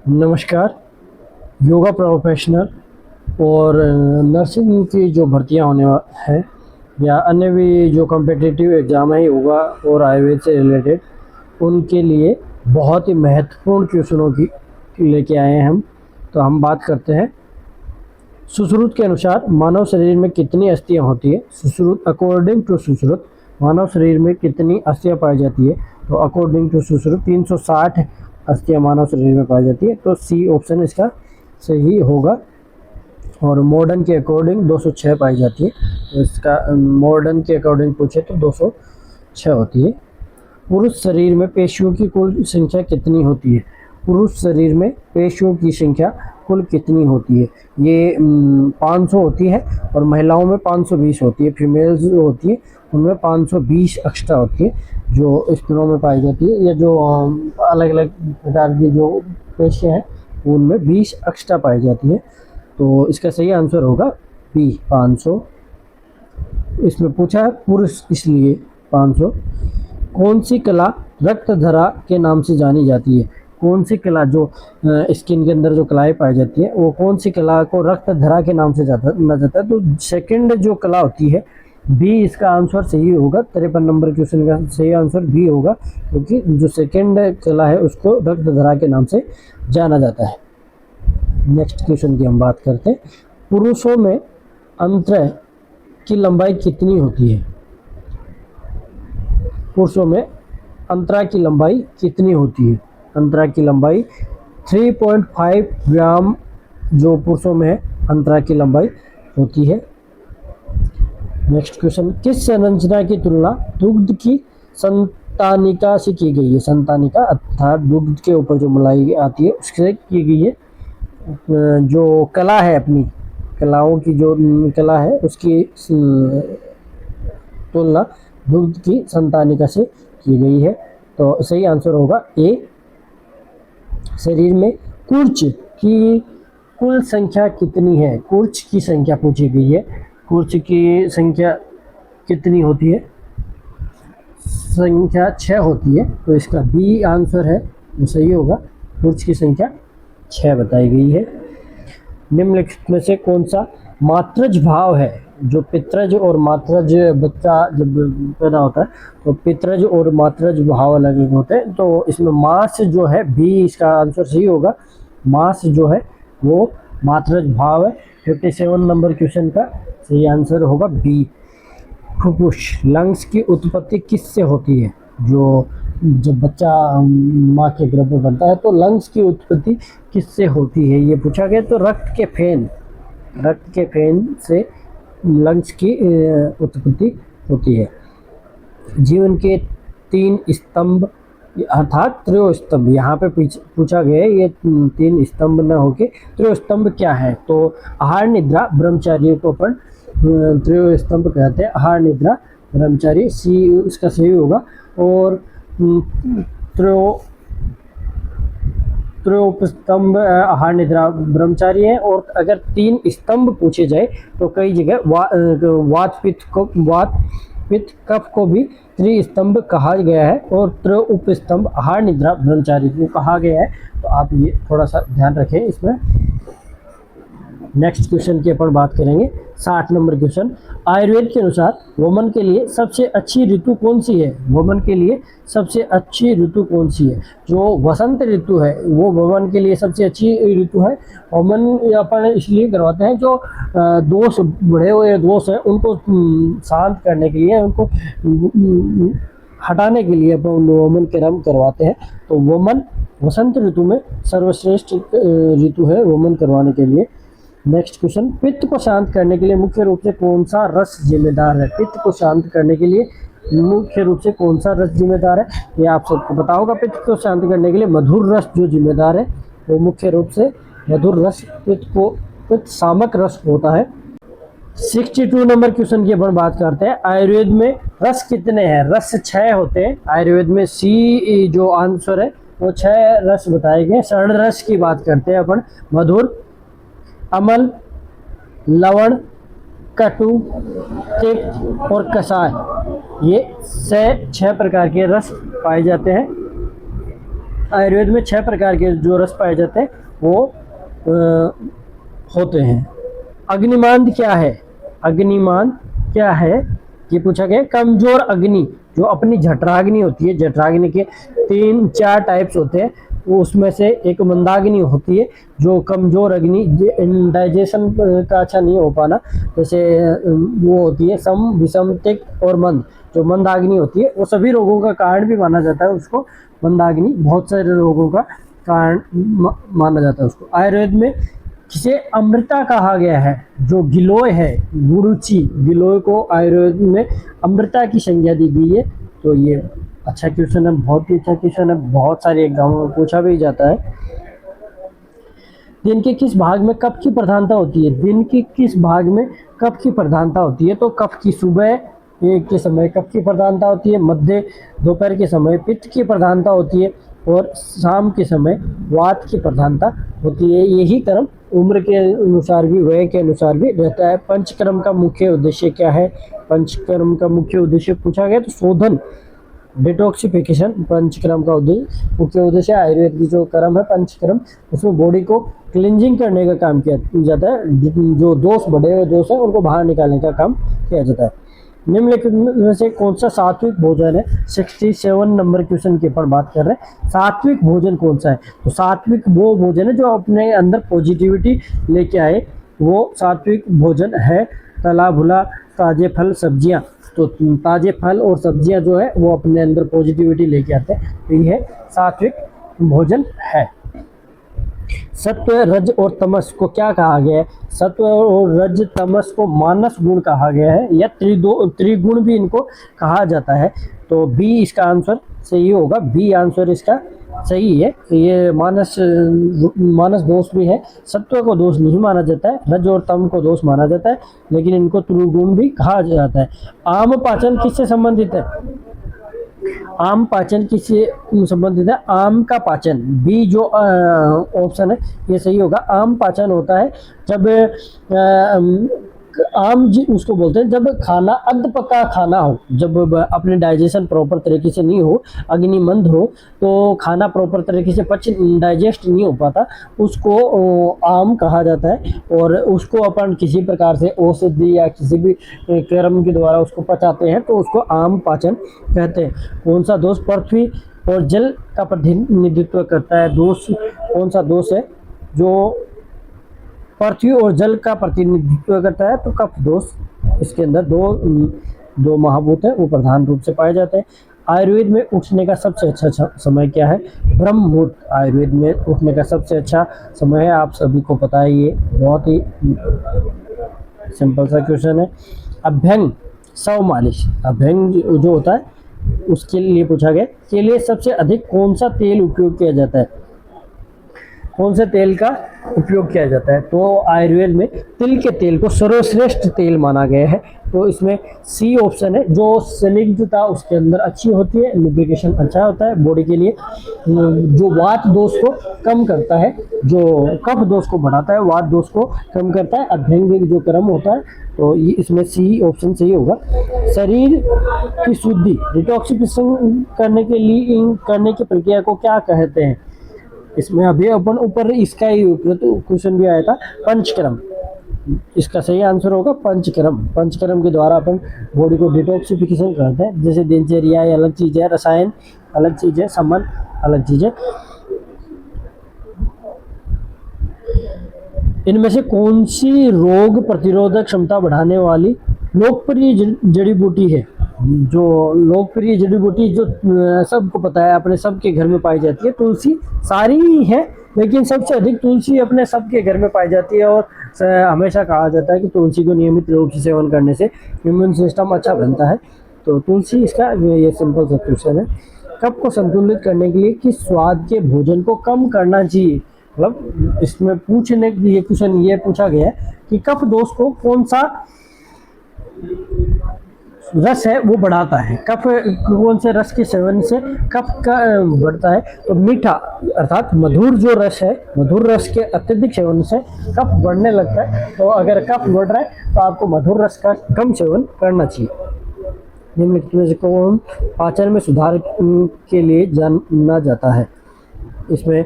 नमस्कार। योगा प्रोफेशनल और नर्सिंग की जो भर्तियां होने हैं या अन्य भी जो कॉम्पिटिटिव एग्ज़ाम है योगा और आयुर्वेद से रिलेटेड, उनके लिए बहुत ही महत्वपूर्ण क्वेश्चनों की लेके आए हैं हम। तो हम बात करते हैं सुश्रुत के अनुसार मानव शरीर में कितनी अस्थियां होती है। सुश्रुत, अकॉर्डिंग टू सुश्रुत मानव शरीर में कितनी अस्थियां पाई जाती है। तो अकॉर्डिंग टू सुश्रुत 360 अस्थियां मानव शरीर में पाई जाती है। तो सी ऑप्शन इसका सही होगा। और मॉडर्न के अकॉर्डिंग 206 पाई जाती है। तो इसका मॉडर्न के अकॉर्डिंग पूछे तो 206 होती है। पुरुष शरीर में पेशियों की कुल संख्या कितनी होती है। पुरुष शरीर में पेशियों की संख्या कुल कितनी होती है। ये 500 होती है और महिलाओं में 520 होती है। फीमेल्स जो होती है उनमें 520 एक्स्ट्रा होती है जो स्त्रियों में पाई जाती है। या जो अलग अलग प्रकार की जो पेशियाँ हैं उनमें 20 एक्स्ट्रा पाई जाती है। तो इसका सही आंसर होगा बी 500। इसमें पूछा है पुरुष इसलिए 500। कौन सी कला रक्त धरा के नाम से जानी जाती है। कौन सी कला जो स्किन के अंदर जो कलाएँ पाई जाती है वो कौन सी कला को रक्त धरा के नाम से जाना जाता है। तो सेकंड जो कला होती है बी इसका आंसर सही होगा। 53 नंबर क्वेश्चन का सही आंसर बी होगा क्योंकि जो सेकंड कला है उसको रक्त धरा के नाम से जाना जाता है। नेक्स्ट क्वेश्चन की हम बात करते हैं। पुरुषों में अंतः की लंबाई कितनी होती है। पुरुषों में अंतरा की लंबाई कितनी होती है। अंतरा की लंबाई 3.5 ग्राम जो पुरुषों में है अंतरा की लंबाई होती है। नेक्स्ट क्वेश्चन, किस संरचना की तुलना दुग्ध की संतानिका से की गई है। संतानिका अर्थात दुग्ध के ऊपर जो मलाई आती है उससे की गई है। जो कला है अपनी कलाओं की जो कला है उसकी तुलना दुग्ध की संतानिका से की गई है। तो सही आंसर होगा ए। शरीर में कुर्च की कुल संख्या कितनी है। कुर्च की संख्या पूछी गई है। कुर्च की संख्या कितनी होती है। संख्या 6 होती है। तो इसका बी आंसर है वो सही होगा। कुर्च की संख्या 6 बताई गई है। निम्नलिखित में से कौन सा मात्रज भाव है। जो पितरज और मात्रज बच्चा जब पैदा होता है तो पितरज और मात्रज भाव अलग अलग होते हैं। तो इसमें मास जो है बी इसका आंसर सही होगा। मास जो है वो मात्रज भाव है। 57 नंबर क्वेश्चन का सही आंसर होगा बी। फुफ्फुस लंग्स की उत्पत्ति किससे होती है। जो जब बच्चा माँ के गर्भ में बनता है तो लंग्स की उत्पत्ति किससे होती है ये पूछा गया। तो रक्त के फेन से लंग्स की उत्पत्ति होती है। जीवन के 3 स्तंभ अर्थात त्रयोस्तंभ यहाँ पे पूछा गया है। ये 3 स्तंभ न होके त्रयोस्तंभ क्या है। तो आहार निद्रा ब्रह्मचार्य को अपन त्रयोस्तंभ कहते हैं। आहार निद्रा ब्रह्मचार्य सी इसका सही होगा। और त्रयोपस्तंभ आहार निद्रा ब्रह्मचार्य है। और अगर 3 स्तंभ पूछे जाए तो कई जगह वात पित्त कफ को भी त्रिस्तंभ कहा गया है और त्रयोपस्तंभ आहार निद्रा ब्रह्मचार्य को कहा गया है। तो आप ये थोड़ा सा ध्यान रखें इसमें। नेक्स्ट क्वेश्चन की अपन बात करेंगे। 60 नंबर क्वेश्चन, आयुर्वेद के अनुसार वमन के लिए सबसे अच्छी ऋतु कौन सी है। वमन के लिए सबसे अच्छी ऋतु कौन सी है। जो वसंत ऋतु है वो वमन के लिए सबसे अच्छी ऋतु है। वमन अपन इसलिए करवाते हैं जो दोष बढ़े हुए दोष हैं उनको शांत करने के लिए, उनको हटाने के लिए अपन वमन क्रम करवाते हैं। तो वमन वसंत ऋतु में सर्वश्रेष्ठ ऋतु है वमन करवाने के लिए। नेक्स्ट क्वेश्चन, पित्त को शांत करने के लिए मुख्य रूप से कौन सा रस जिम्मेदार है। पित्त को शांत करने के लिए मुख्य रूप से कौन सा रस जिम्मेदार है ये आप सबको पता होगा। पित्त को शांत करने के लिए मधुर रस जो जिम्मेदार है वो मुख्य रूप से मधुर रस पित्त शामक रस होता है। 62 नंबर क्वेश्चन की अपन बात करते हैं। आयुर्वेद में रस कितने हैं। रस 6 होते हैं आयुर्वेद में। सी जो आंसर है वो 6 रस बताए गए। षड रस की बात करते हैं अपन। मधुर, अम्ल, लवण, कटु, तिक्त और कषाय, ये 6 प्रकार के रस पाए जाते हैं। आयुर्वेद में 6 प्रकार के जो रस पाए जाते हैं वो होते हैं। अग्निमांद क्या है? अग्निमांद क्या है ये पूछा गया। कमजोर अग्नि, जो अपनी जठराग्नि होती है, जठराग्नि के 3-4 टाइप्स होते हैं, वो उसमें से एक मंदाग्नि होती है जो कमजोर अग्नि, डाइजेशन का अच्छा नहीं हो पाना, जैसे वो होती है सम, विषम, तिक्त और मंद। जो मंदाग्नि होती है वो सभी रोगों का कारण भी माना जाता है उसको, मंदाग्नि बहुत सारे रोगों का कारण माना जाता है उसको। आयुर्वेद में जिसे अमृता कहा गया है, जो गिलोय है, गुरुचि, गिलोय को आयुर्वेद में अमृता की संज्ञा दी गई है। तो ये अच्छा क्वेश्चन है, बहुत ही अच्छा क्वेश्चन है, बहुत सारे एग्जामों में पूछा भी जाता है। दिन के किस भाग में कफ की प्रधानता होती है? दिन के किस भाग में कफ की प्रधानता होती है? तो कफ की सुबह के समय कफ की प्रधानता होती है, मध्य दोपहर के समय पित्त की प्रधानता होती है और शाम के समय वात की प्रधानता होती है। यही क्रम उम्र के अनुसार भी, वय के अनुसार भी रहता है। पंचकर्म का मुख्य उद्देश्य क्या है? पंचकर्म का मुख्य उद्देश्य पूछा गया तो शोधन, डिटॉक्सिफिकेशन पंचकर्म का मुख्य उद्देश्य। आयुर्वेद की जो कर्म है पंचकर्म, उसमें बॉडी को क्लिनजिंग करने का काम किया जाता है, जो दोष, बढ़े हुए दोष है उनको बाहर निकालने का काम किया जाता है। निम्नलिखित में से कौन सा सात्विक भोजन है? 67 नंबर क्वेश्चन के ऊपर बात कर रहे हैं। सात्विक भोजन कौन सा है? तो सात्विक वो भोजन है जो अपने अंदर पॉजिटिविटी लेके आए, वो सात्विक भोजन है। तला भुला ताजे फल सब्जियां, तो ताजे फल और सब्जियां जो है वो अपने अंदर पॉजिटिविटी लेके आते हैं, तो ये सात्विक भोजन है। सत्व, रज और तमस को क्या कहा गया है? सत्व और रज तमस को मानस गुण कहा गया है, या त्रिगुण भी इनको कहा जाता है। तो बी इसका आंसर सही होगा, बी आंसर इसका सही है। ये मानस दोष भी है, सत्व को दोष नहीं माना जाता है, रज और तम को दोष माना जाता है, लेकिन इनको त्रिगुण भी कहा जाता है। आम पाचन किससे संबंधित है? आम पाचन किससे संबंधित है? आम का पाचन, बी जो ऑप्शन है ये सही होगा। आम पाचन होता है जब आम जी उसको बोलते हैं जब खाना अध पका खाना हो, जब अपने डाइजेशन प्रॉपर तरीके से नहीं हो, अग्नि मंद हो, तो खाना प्रॉपर तरीके से डाइजेस्ट नहीं हो पाता, उसको आम कहा जाता है। और उसको अपन किसी प्रकार से औषधि या किसी भी कर्म के द्वारा उसको पचाते हैं, तो उसको आम पाचन कहते हैं। कौन सा दोष पृथ्वी और जल का प्रतिनिधित्व करता है? दोष कौन सा दोष है जो पृथ्वी और जल का प्रतिनिधित्व करता है? तो कफ दोष। इसके अंदर दो महाभूत है वो प्रधान रूप से पाए जाते हैं। आयुर्वेद में उठने का सबसे अच्छा समय क्या है? ब्रह्म मुहूर्त आयुर्वेद में उठने का सबसे अच्छा समय है, आप सभी को पता है, ये बहुत ही सिंपल सा क्वेश्चन है। अभ्यंग, सौ मालिश, अभ्यंग जो होता है उसके लिए पूछा गया। के लिए सबसे अधिक कौन सा तेल उपयोग किया जाता है? कौन से तेल का उपयोग किया जाता है? तो आयुर्वेद में तिल के तेल को सर्वश्रेष्ठ तेल माना गया है। तो इसमें सी ऑप्शन है, जो स्निग्धता उसके अंदर अच्छी होती है, लुब्रिकेशन अच्छा होता है बॉडी के लिए, जो वात दोष को कम करता है, जो कफ दोष को बढ़ाता है, वात दोष को कम करता है, अभ्यंग जो क्रम होता है। तो ये इसमें सी ऑप्शन सही होगा। शरीर की शुद्धि, डिटॉक्सिफिकेशन करने की प्रक्रिया को क्या कहते हैं? इसमें अभी अपन ऊपर इसका ही तो क्वेश्चन भी आया था, पंचकर्म। इसका सही आंसर होगा पंचकर्म। पंचकर्म के द्वारा अपन बॉडी को डिटॉक्सिफिकेशन करते हैं। जैसे दिनचर्या अलग चीज़ है, रसायन अलग चीज़ है, संबंध अलग चीज़ है। इनमें से कौन सी रोग प्रतिरोधक क्षमता बढ़ाने वाली लोकप्रिय जड़ी बूटी है? जो लोकप्रिय जड़ी बूटी जो सबको पता है, अपने सबके घर में पाई जाती है, तुलसी। सारी ही है लेकिन सबसे अधिक तुलसी अपने सबके घर में पाई जाती है, और हमेशा कहा जाता है कि तुलसी को नियमित रूप से सेवन करने से इम्यून सिस्टम अच्छा बनता है। तो तुलसी इसका ये सिंपल सा क्वेश्चन है। कफ को संतुलित करने के लिए किस स्वाद के भोजन को कम करना चाहिए? मतलब इसमें पूछने के लिए क्वेश्चन ये पूछा गया है कि कफ दोष को कौन सा रस है वो बढ़ाता है? कफ कौन से रस के सेवन से कफ का बढ़ता है? तो मीठा अर्थात मधुर जो रस है, मधुर रस के अत्यधिक सेवन से कफ बढ़ने लगता है। तो अगर कफ बढ़ रहा है तो आपको मधुर रस का कम सेवन करना चाहिए। निम्नलिखित में से कौन पाचन में सुधार के लिए जाना जाता है? इसमें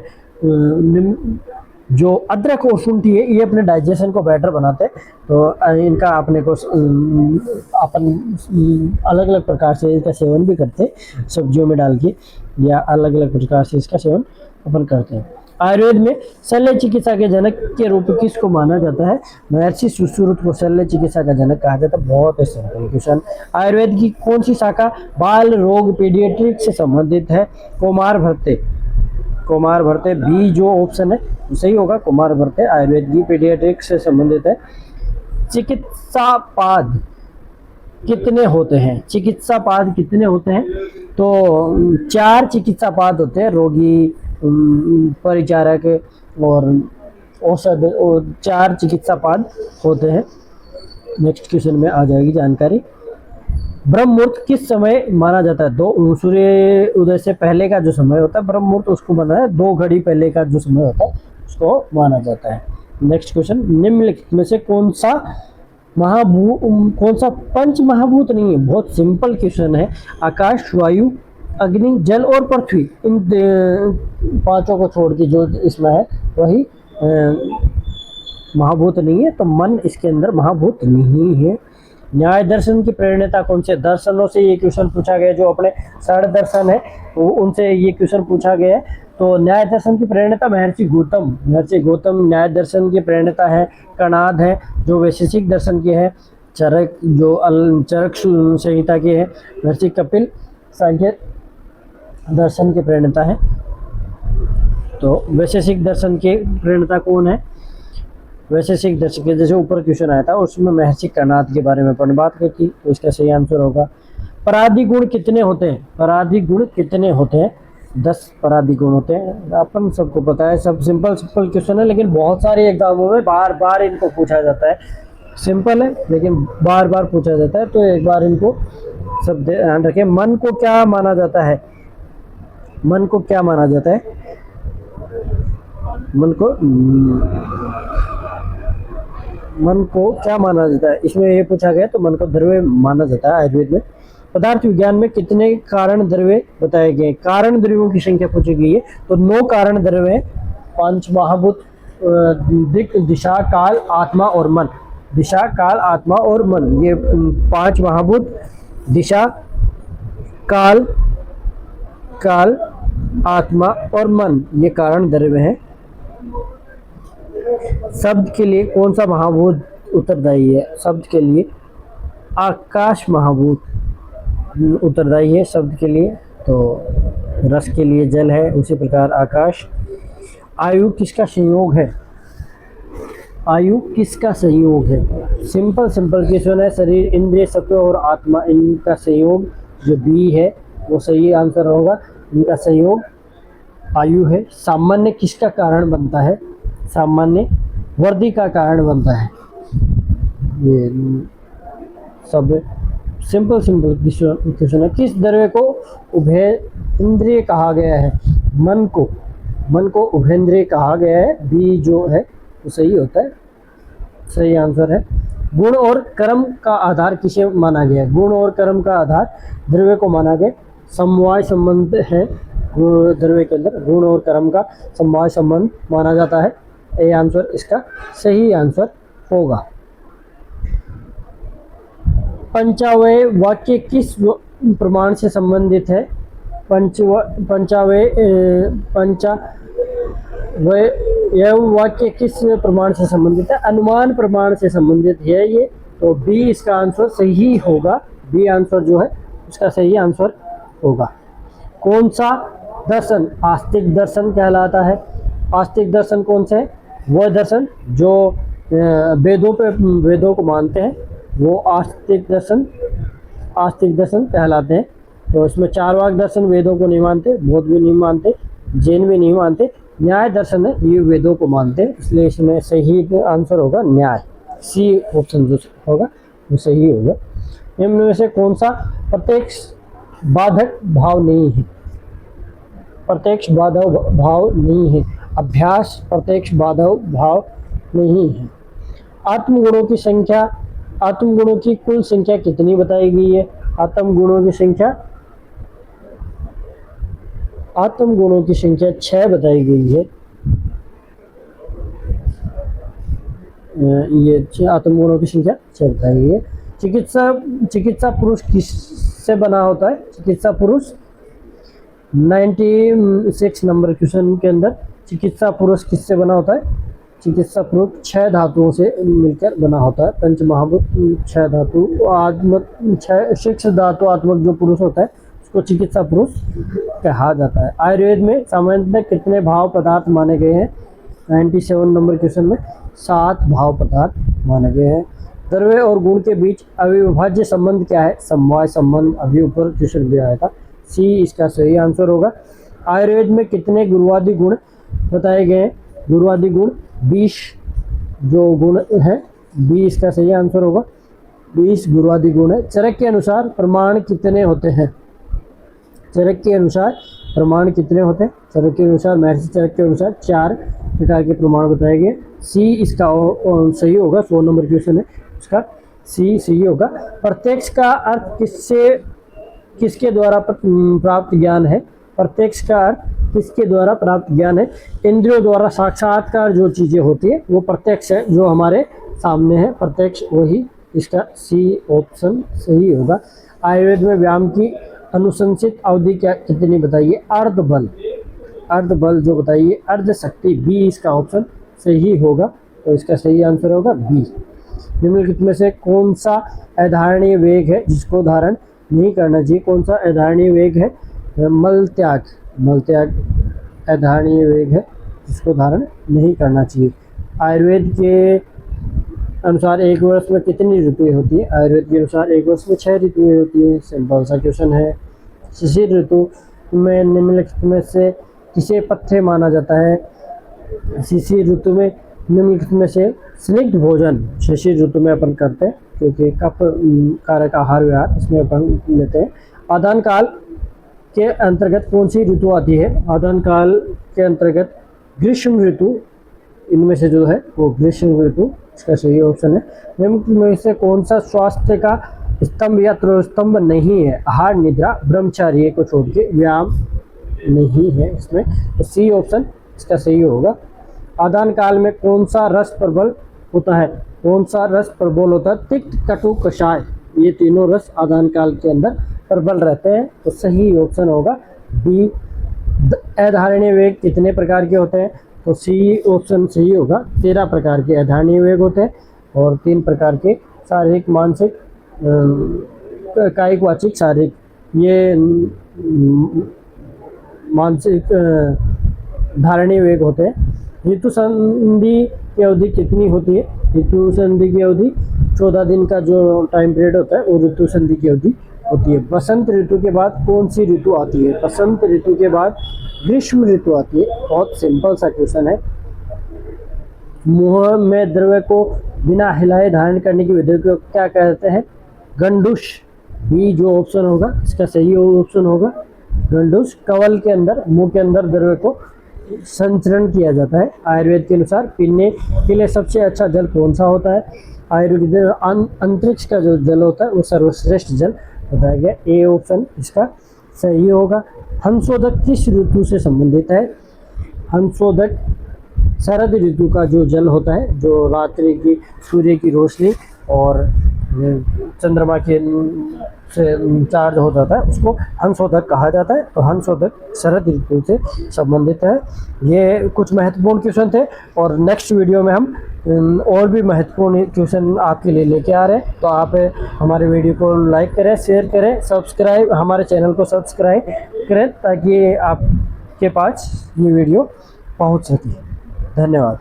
जो अदरक और शुंठी है ये अपने डाइजेशन को बेटर बनाते हैं, तो इनका अपने को अपन अलग अलग प्रकार से इसका सेवन भी करते हैं, सब्जियों में डाल के या अलग अलग प्रकार से इसका सेवन अपन करते हैं। आयुर्वेद में शल्य चिकित्सा के जनक के रूप में किसको माना जाता है? महर्षि सुश्रुत को शल्य चिकित्सा का जनक कहा जाता है। बहुत ही सिंपल क्वेश्चन। आयुर्वेद की कौन सी शाखा बाल रोग पीडियाट्रिक से संबंधित है? कुमार भरते। कुमार भरते बी जो ऑप्शन है तो सही होगा, कुमार भरते आयुर्वेद की पीडियाट्रिक से संबंधित है। चिकित्सा पाद कितने होते हैं? चिकित्सा पाद कितने होते हैं? तो 4 चिकित्सा पाद होते हैं, रोगी, परिचारक और औषध, और 4 चिकित्सा पाद होते हैं। नेक्स्ट क्वेश्चन में आ जाएगी जानकारी। ब्रह्म मुहूर्त किस समय माना जाता है? दो सूर्य उदय से पहले का जो समय होता है ब्रह्म मुहूर्त, उसको माना है 2 घड़ी पहले का जो समय होता है उसको माना जाता है। नेक्स्ट क्वेश्चन, निम्नलिखित में से कौन सा पंच महाभूत नहीं है? बहुत सिंपल क्वेश्चन है। आकाश, वायु, अग्नि, जल और पृथ्वी, इन 5 को छोड़ के जो इसमें है वही महाभूत नहीं है, तो मन इसके अंदर महाभूत नहीं है। न्याय दर्शन की प्रेरणा कौन से? दर्शनों से ये क्वेश्चन पूछा गया, जो अपने 6 दर्शन है उनसे ये क्वेश्चन पूछा गया है। तो न्याय दर्शन की प्रेरणा महर्षि गौतम न्याय दर्शन की प्रेरणा है। कणाद है जो वैशेषिक दर्शन के है। चरक जो चरक संहिता के है। महर्षि कपिल सांख्य दर्शन के प्रेरणा है। तो वैशेषिक दर्शन के प्रेरणा कौन है? वैशेषिक दर्शन के, जैसे ऊपर क्वेश्चन आया था उसमें महर्षि कणाद के बारे में अपन बात की थी, तो इसका सही आंसर होगा। पराधी गुण कितने होते हैं? पराधी गुण कितने होते हैं? 10 पराधी गुण होते हैं। अपन सबको पता है, सब सिंपल क्वेश्चन है, लेकिन बहुत सारे एग्जामों में बार बार इनको पूछा जाता है। सिंपल है लेकिन बार बार पूछा जाता है, तो एक बार इनको सब ध्यान रखें। मन को क्या माना जाता है? मन को क्या माना जाता है? मन को क्या माना जाता है? इसमें ये पूछा गया, तो मन को द्रव्य माना जाता है आयुर्वेद में। पदार्थ विज्ञान में कितने कारण द्रव्य बताए गए? कारण द्रव्यों की संख्या पूछी गई है, तो 9 कारण द्रव्य है। 5 महाभूत, दिक, दिशा, काल, आत्मा और मन। दिशा, काल, आत्मा और मन, ये 5 महाभूत, दिशा, काल, आत्मा और मन, ये कारण द्रव्य है। शब्द के लिए कौन सा महाभूत उत्तरदायी है? शब्द के लिए आकाश महाभूत उत्तरदायी है शब्द के लिए। तो रस के लिए जल है, उसी प्रकार आकाश। आयु किसका संयोग है? आयु किसका संयोग है? सिंपल क्वेश्चन है। शरीर, इंद्रिय, सत्व और आत्मा, इनका संयोग जो बी है वो सही आंसर होगा। इनका संयोग आयु है। सामान्य किसका कारण बनता है? सामान्य वर्दी का कारण बनता है। ये सब सिंपल क्वेश्चन है। किस द्रव्य को उभयेंद्रिय कहा गया है? मन को उभयेंद्रिय कहा गया है। बी जो है वो सही होता है, सही आंसर है। गुण और कर्म का आधार किसे माना गया? गुण और कर्म का आधार द्रव्य को माना गया। समवाय संबंध है द्रव्य के अंदर, गुण और कर्म का समवाय संबंध माना जाता है। ये आंसर इसका सही आंसर होगा। पंचावय वाक्य किस प्रमाण से संबंधित है? पंचावय वाक्य किस प्रमाण से संबंधित है? अनुमान प्रमाण से संबंधित है ये, तो बी इसका आंसर सही होगा। बी आंसर जो है उसका सही आंसर होगा। कौन सा दर्शन आस्तिक दर्शन कहलाता है? आस्तिक दर्शन कौन सा है? वह दर्शन जो वेदों को मानते हैं वो आस्तिक दर्शन कहलाते हैं। तो इसमें चारवाक दर्शन वेदों को नहीं मानते, बौद्ध भी नहीं मानते, जैन भी नहीं मानते। न्याय दर्शन है ये वेदों को मानते हैं, इसलिए इसमें सही आंसर होगा न्याय। सी ऑप्शन जो होगा वो सही होगा। निम्न में से कौन सा प्रत्यक्ष बाधक भाव नहीं है? प्रत्यक्ष बाधक भाव नहीं है। अभ्यास प्रत्यक्ष बाधक भाव नहीं है। आत्मगुणों की कुल संख्या कितनी बताई गई है? आत्मगुणों की संख्या आत्म गुणों की संख्या 6 बताई गई है। ये आत्म गुणों की संख्या 6 बताई गई है। चिकित्सा पुरुष किससे बना होता है? चिकित्सा पुरुष 96 नंबर क्वेश्चन के अंदर चिकित्सा पुरुष किससे बना होता है? चिकित्सा पुरुष 6 धातुओं से मिलकर बना होता है। पंच महाभूत 6 धातु आत्मक 6 धातु आत्मक जो पुरुष होता है उसको चिकित्सा पुरुष कहा जाता है। आयुर्वेद में सामान्यतः कितने भाव पदार्थ माने गए हैं? 97 नंबर क्वेश्चन में 7 भाव पदार्थ माने गए हैं। द्रव्य और गुण के बीच अविभाज्य संबंध क्या है? समवाय संबंध। अभी ऊपर क्वेश्चन भी आया था, सी इसका सही आंसर होगा। आयुर्वेद में कितने गुरुवादी गुण बताए गए हैं? गुरुवादी गुण 20 जो गुण है, 20 इसका सही आंसर होगा। 20 गुरुवादी गुण है। चरक के अनुसार प्रमाण कितने होते हैं? चरक के अनुसार प्रमाण कितने होते हैं? चरक के अनुसार, महर्षि चरक के अनुसार 4 प्रकार के प्रमाण बताए गए। सी इसका सही होगा। 100 नंबर क्वेश्चन है, उसका सी सही होगा। प्रत्यक्ष का अर्थ किसके द्वारा प्राप्त ज्ञान है? प्रत्यक्ष का अर्थ किसके द्वारा प्राप्त ज्ञान है? इंद्रियों द्वारा साक्षात्कार जो चीज़ें होती है वो प्रत्यक्ष है, जो हमारे सामने है प्रत्यक्ष, वही इसका सी ऑप्शन सही होगा। आयुर्वेद में व्यायाम की अनुशंसित अवधि क्या कितनी बताइए? अर्ध बल जो बताइए अर्ध शक्ति, बी इसका ऑप्शन सही होगा। तो इसका सही आंसर होगा बी। निम्नलिखित में से कौन सा अधारणीय वेग है जिसको धारण नहीं करना चाहिए? कौन सा अधारणीय वेग है? मल त्याग अधारणीय वेग है जिसको धारण नहीं करना चाहिए। आयुर्वेद के अनुसार एक वर्ष में कितनी ऋतुएं होती है? आयुर्वेद के अनुसार एक वर्ष में 6 ऋतुएं होती है। सिंपल सा क्वेश्चन है। शिशिर ऋतु में निम्नलिखित में से किसे पथ्य माना जाता है? शिशिर ऋतु में निम्नलिखित में से स्निग्ध भोजन शिशिर ऋतु में अपन करते हैं, क्योंकि कफ कारक आहार विहार इसमें अपन लेते हैं। आदान काल के अंतर्गत कौन सी ऋतु आती है? आदान काल के अंतर्गत ग्रीष्म ऋतु, इनमें से जो है वो ग्रीष्म ऋतु इसका सही ऑप्शन है। निम्न में से कौन सा स्वास्थ्य का स्तंभ या स्तंभ नहीं है? आहार, निद्रा, ब्रह्मचर्य को छोड़ के व्यायाम नहीं है इसमें, तो सी ऑप्शन इसका सही होगा। आदान काल में कौन सा रस प्रबल होता है? कौन सा रस प्रबल होता है? तिक्त, कटु, कषाय, ये तीनों रस आदान काल के अंदर प्रबल रहते हैं, तो सही ऑप्शन होगा बी। अधारणीय वेग कितने प्रकार के होते हैं? तो सी ऑप्शन सही होगा। 13 प्रकार के अधारणीय वेग होते हैं और 3 प्रकार के शारीरिक, मानसिक, कायिक, वाचिक, शारीरिक। ये मानसिक धारणीय वेग होते हैं। ऋतु संधि की अवधि कितनी होती है? ऋतु संधि की अवधि 14 दिन का जो टाइम पीरियड होता है वो ऋतु संधि की अवधि होती है। बसंत ऋतु के बाद कौन सी ऋतु आती है? बसंत ऋतु के बाद ग्रीष्म ऋतु आती है। बहुत सिंपल सा क्वेश्चन है। मुंह में द्रव्य को बिना हिलाए धारण करने की विधि को क्या कहते हैं? गंडूश, बी जो ऑप्शन होगा इसका सही ऑप्शन होगा गंडूश। कवल के अंदर, मुंह के अंदर द्रव्य को संचरण किया जाता है। आयुर्वेद के अनुसार पीने के लिए सबसे अच्छा जल कौन सा होता है? आयुर्वेद अंतरिक्ष का जो जल होता है वो सर्वश्रेष्ठ जल बताया गया। ए ऑप्शन इसका सही होगा। हंसोदक किस ऋतु से संबंधित है? हंसोदक शरद ऋतु का जो जल होता है, जो रात्रि की सूर्य की रोशनी और चंद्रमा के से चार्ज हो जाता है उसको हंसोदक कहा जाता है। तो हंसोदक शरद ऋतु से संबंधित है। ये कुछ महत्वपूर्ण क्वेश्चन थे और नेक्स्ट वीडियो में हम और भी महत्वपूर्ण क्वेश्चन आपके लिए लेके आ रहे हैं। तो आप हमारे वीडियो को लाइक करें, शेयर करें, सब्सक्राइब, हमारे चैनल को सब्सक्राइब करें ताकि आपके पास ये वीडियो पहुंच सके। धन्यवाद।